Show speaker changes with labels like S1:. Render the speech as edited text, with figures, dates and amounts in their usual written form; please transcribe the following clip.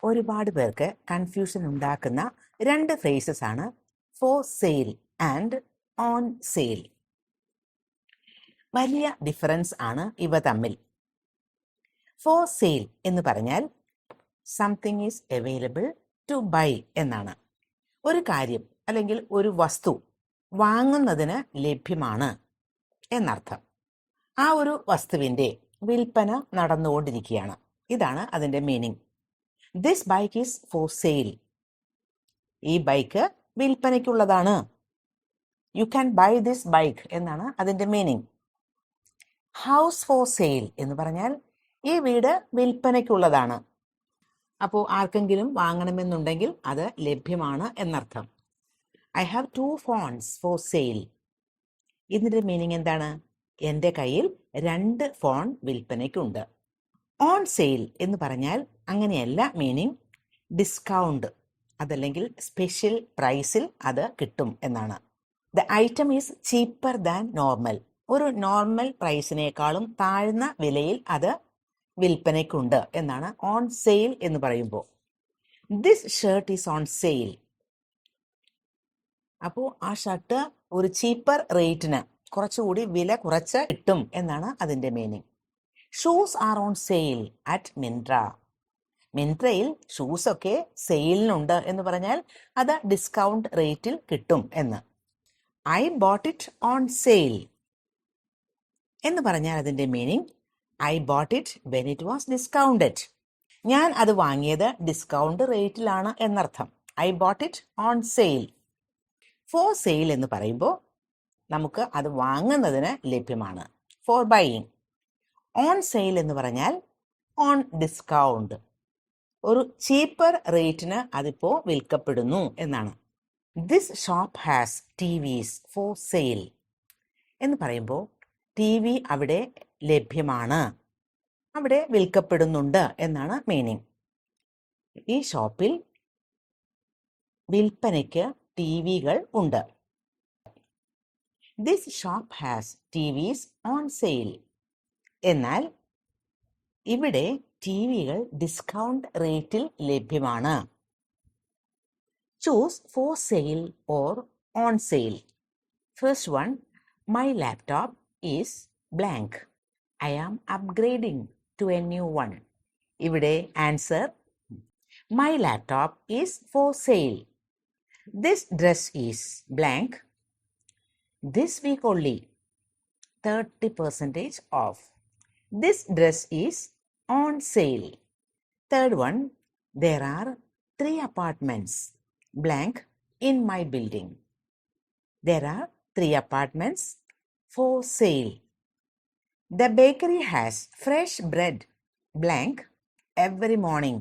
S1: ഒരുപാട് പേർക്ക് കൺഫ്യൂഷൻ ഉണ്ടാക്കുന്ന രണ്ട് ഫ്രേസസ് ആണ് for sale and on sale. വലിയ ഡിഫറൻസ് ആണ് ഇവ തമ്മിൽ. ഫോർ സെയിൽ എന്ന് പറഞ്ഞാൽ something is available to buy എന്നാണ്. ഒരു കാര്യം അല്ലെങ്കിൽ ഒരു വസ്തു വാങ്ങുന്നതിന് ലഭ്യമാണ് എന്നർത്ഥം. ആ ഒരു വസ്തുവിൻ്റെ വിൽപ്പന നടന്നുകൊണ്ടിരിക്കുകയാണ്. ഇതാണ് അതിൻ്റെ meaning. This bike is for sale. ഈ ബൈക്ക് വിൽപ്പനയ്ക്കുള്ളതാണ്. You can buy this bike എന്നാണ് അതിൻ്റെ മീനിങ്. ഹൗസ് ഫോർ സെയിൽ എന്ന് പറഞ്ഞാൽ ഈ വീട് വിൽപ്പനയ്ക്കുള്ളതാണ്. അപ്പോൾ ആർക്കെങ്കിലും വാങ്ങണമെന്നുണ്ടെങ്കിൽ അത് ലഭ്യമാണ് എന്നർത്ഥം. I have 2 phones for sale. ഇതിൻ്റെ മീനിങ് എന്താണ്? എൻ്റെ കയ്യിൽ 2 ഫോൺ വിൽപ്പനയ്ക്കുണ്ട്. ഓൺ സെയിൽ എന്ന് പറഞ്ഞാൽ അങ്ങനെയല്ല മീനിങ്. ഡിസ്കൗണ്ട് അതല്ലെങ്കിൽ സ്പെഷ്യൽ പ്രൈസിൽ അത് കിട്ടും എന്നാണ്. The item is cheaper than normal. ഒരു നോർമൽ പ്രൈസിനേക്കാളും താഴ്ന്ന വിലയിൽ അത് വിൽപ്പനയ്ക്കുണ്ട് എന്നാണ് ഓൺ സെയിൽ എന്ന് പറയുമ്പോൾ. This shirt is on sale. അപ്പോൾ ആ ഷർട്ട് ഒരു ചീപ്പർ റേറ്റിന് കുറച്ചുകൂടി വില കുറച്ച് കിട്ടും എന്നാണ് അതിൻ്റെ meaning. Shoes are on sale at Myntra. മിൻട്രയിൽ ഷൂസൊക്കെ സെയിലിനുണ്ട് എന്ന് പറഞ്ഞാൽ അത് ഡിസ്കൗണ്ട് റേറ്റിൽ കിട്ടും എന്ന്. I bought it on sale എന്ന് പറഞ്ഞാൽ അതിൻ്റെ meaning I bought it when it was discounted. ഞാൻ അത് വാങ്ങിയത് ഡിസ്കൗണ്ട് റേറ്റിലാണ് എന്നർത്ഥം. I bought it on sale. For sale എന്ന് പറയുമ്പോൾ നമുക്ക് അത് വാങ്ങുന്നതിന് ലഭ്യമാണ്, ഫോർ ബൈയിങ്. ഓൺ സെയിൽ എന്ന് പറഞ്ഞാൽ ഓൺ ഡിസ്കൗണ്ട്, ഒരു ചീപ്പർ റേറ്റിന് അതിപ്പോൾ വിൽക്കപ്പെടുന്നു എന്നാണ്. This shop has TVs four sale എന്ന് പറയുമ്പോൾ TV അവിടെ ലഭ്യമാണ്, അവിടെ വിൽക്കപ്പെടുന്നുണ്ട് എന്നാണ് മീനിങ്. ഈ ഷോപ്പിൽ വിൽപ്പനയ്ക്ക് TVകൾ ഉണ്ട്. This shop has TVs on sale. എന്നാൽ ഇവിടെ TVകൾ ഡിസ്കൗണ്ട് റേറ്റിൽ ലഭ്യമാണ്. Choose for sale or on sale. First one, my laptop is blank. I am upgrading to a new one. ഇവിടെ answer, my laptop is for sale. This dress is blank. This week only 30% off. This dress is on sale. Third one, there are 3 apartments blank in my building. There are 3 apartments for sale. The bakery has fresh bread blank every morning.